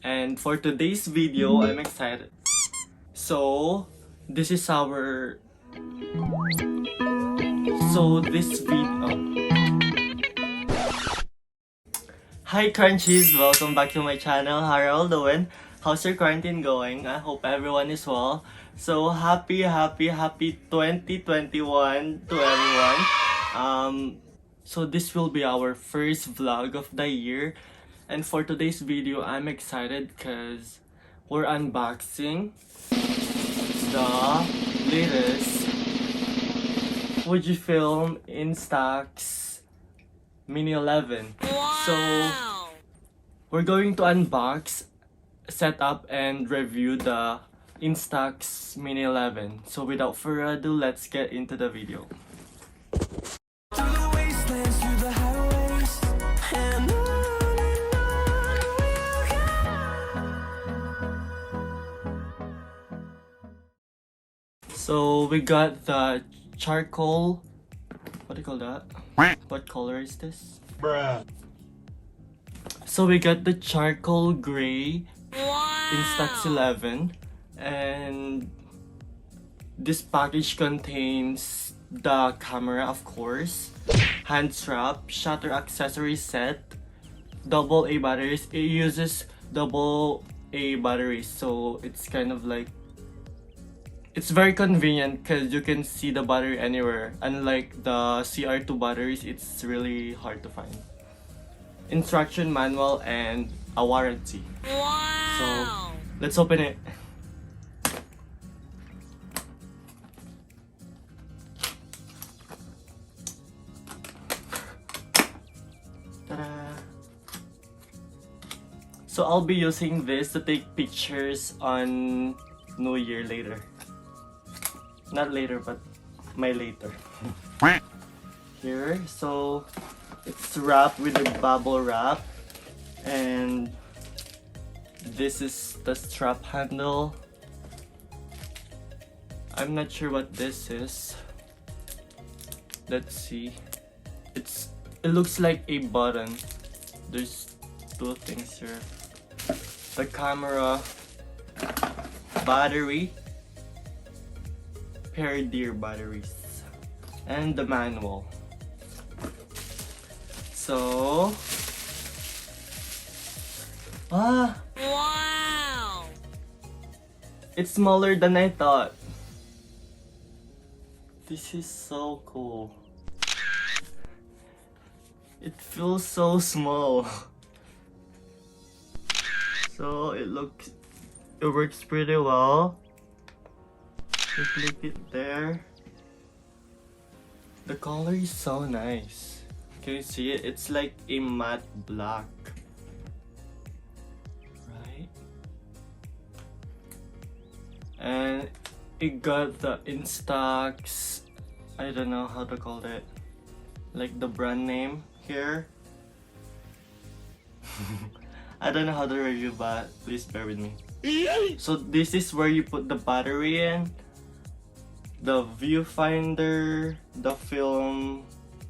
And for today's video, I'm excited. So, this is our... So, this video... Hi Crunchies! Welcome back to my channel. How are you all doing? How's your quarantine going? I hope everyone is well. So, happy 2021 to everyone. So this will be our first vlog of the year. And for today's video, I'm excited because we're unboxing the latest Fujifilm Instax Mini 11. Wow. So we're going to unbox, set up, and review the Instax Mini 11. So without further ado, let's get into the video. So we got the charcoal, what do you call that? What color is this? Bruh. So we got the charcoal gray Wow. Instax 11, and this package contains the camera, of course, hand strap, shutter accessory set, AA batteries. It uses AA batteries, so it's kind of like, it's very convenient because you can see the battery anywhere. Unlike the CR2 batteries, it's really hard to find. Instruction manual and a warranty. Wow. So let's open it. Ta-da! So I'll be using this to take pictures on New Year later. Not later, but my later. Here, so it's wrapped with a bubble wrap, and this is the strap handle. I'm not sure what this is. Let's see. It looks like a button. There's two things here. The camera, battery, pair deer batteries, and the manual. So, Wow. it's smaller than I thought. This is so cool. It feels so small. So it works pretty well. You click it there. The color is so nice. Can you see it? It's like a matte black. Right? And it got the Instax, I don't know how to call it, like the brand name here. I don't know how to review, but please bear with me. So this is where you put the battery in, the viewfinder, the film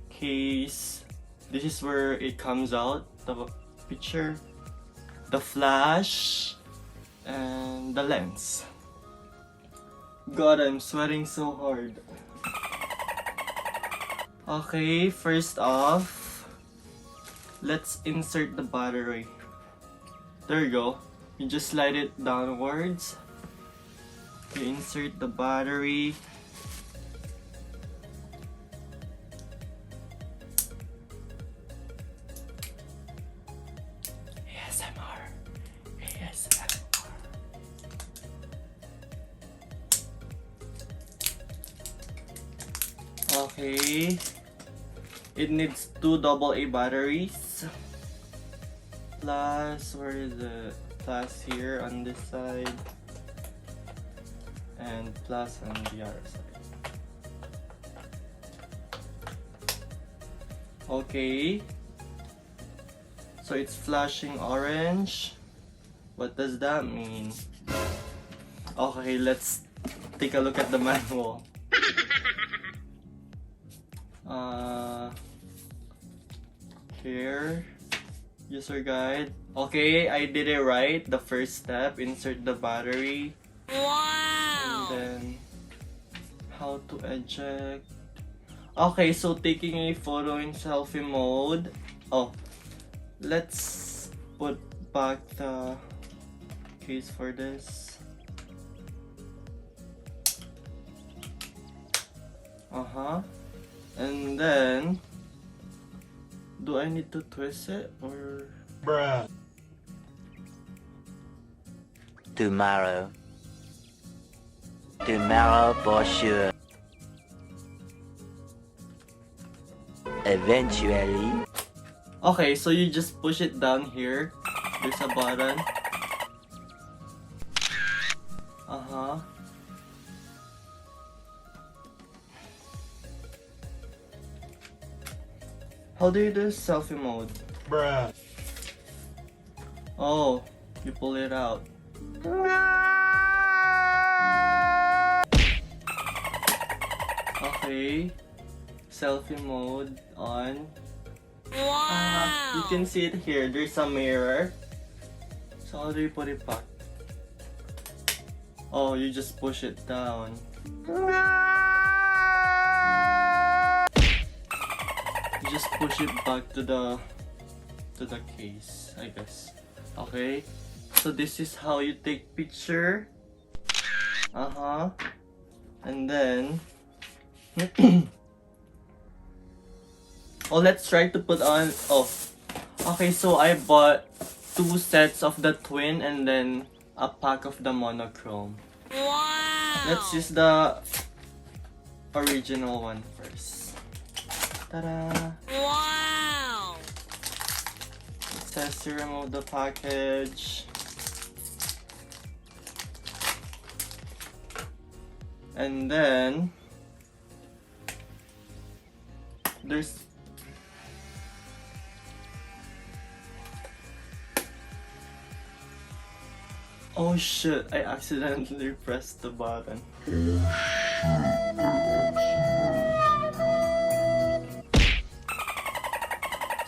case. This is where it comes out, the picture, the flash, and the lens. God, I'm sweating so hard. Okay, first off, let's insert the battery. There you go. You just slide it downwards. You insert the battery. ASMR. Okay. It needs two AA batteries. Plus, where is it? Plus here on this side. And plus on the other side. Okay. So it's flashing orange. What does that mean? Okay, let's take a look at the manual. Here. User guide. Okay, I did it right. The first step, insert the battery. Wow! And then, how to eject. Okay, so taking a photo in selfie mode. Oh, let's put back the case for this. And then, do I need to twist it or? Bruh. Tomorrow for sure. Eventually. Okay, so you just push it down here. There's a button. How do you do selfie mode? Bruh. Oh, you pull it out. Okay. Selfie mode on. Wow! You can see it here. There's a mirror. So how do you put it back? Oh, you just push it down. You just push it back to the case, I guess. Okay. So this is how you take picture. And then oh, let's try to put on. Oh, okay, so I bought 2 sets of the twin and then a pack of the monochrome. Wow! Let's use the original one first. Ta-da! Wow! It says to remove the package. And then there's oh shit, I accidentally pressed the button.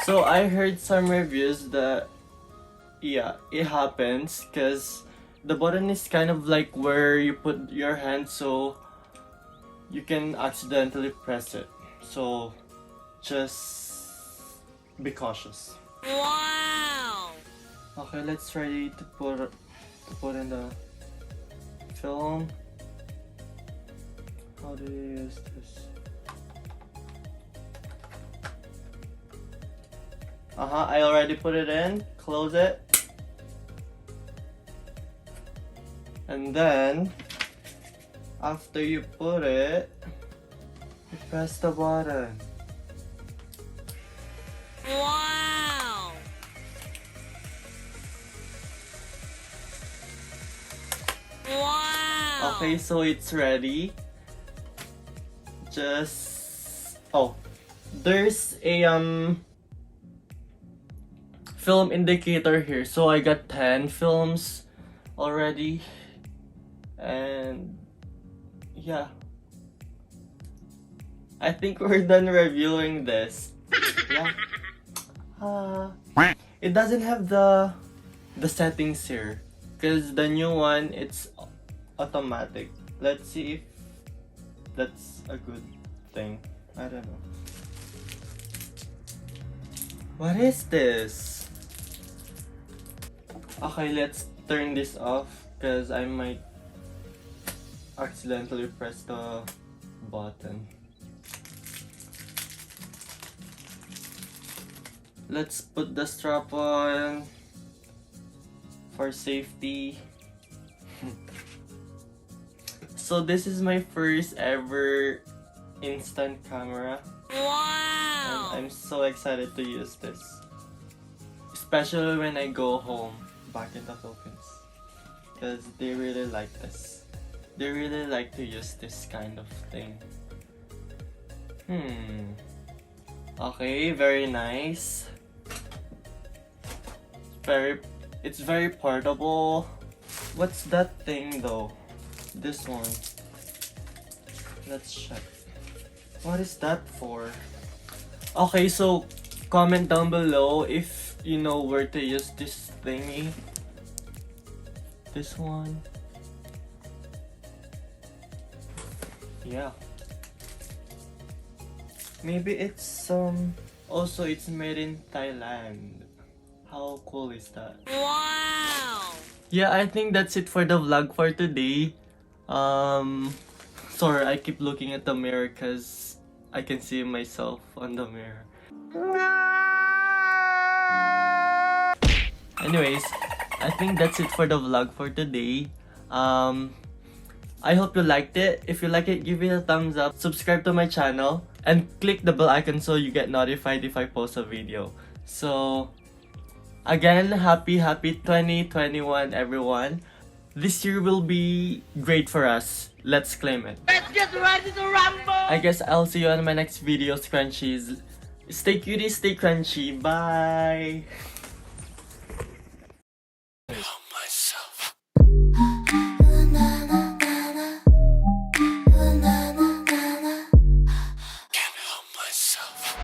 So I heard some reviews that yeah, it happens because the button is kind of like where you put your hand, so you can accidentally press it. So just be cautious. Wow! Okay, let's try to put in the film. How do you use this? I already put it in. Close it. And then, after you put it, you press the button. Wow! Wow! Okay, so it's ready. Just there's a film indicator here. So I got 10 films already. And yeah, I think we're done reviewing this. Yeah. It doesn't have the settings here because the new one, it's automatic. Let's see if that's a good thing. I don't know. What is this? Okay, let's turn this off because I might accidentally press the button. Let's put the strap on for safety. So this is my first ever instant camera. Wow! And I'm so excited to use this. Especially when I go home back in the Philippines. Because they really like this. They really like to use this kind of thing. Okay, very nice. It's very portable. What's that thing though? This one. Let's check. What is that for? Okay, so comment down below if you know where to use this thingy. This one. Yeah. Maybe it's also it's made in Thailand. How cool is that? Wow. Yeah, I think that's it for the vlog for today. Sorry, I keep looking at the mirror because I can see myself on the mirror. Anyways, I think that's it for the vlog for today. I hope you liked it. If you like it, give it a thumbs up, subscribe to my channel, and click the bell icon so you get notified if I post a video. So, again, happy 2021 everyone. This year will be great for us. Let's claim it. Let's get ready to rumble. I guess I'll see you on my next videos, Crunchies. Stay cutie, stay crunchy. Bye! Myself.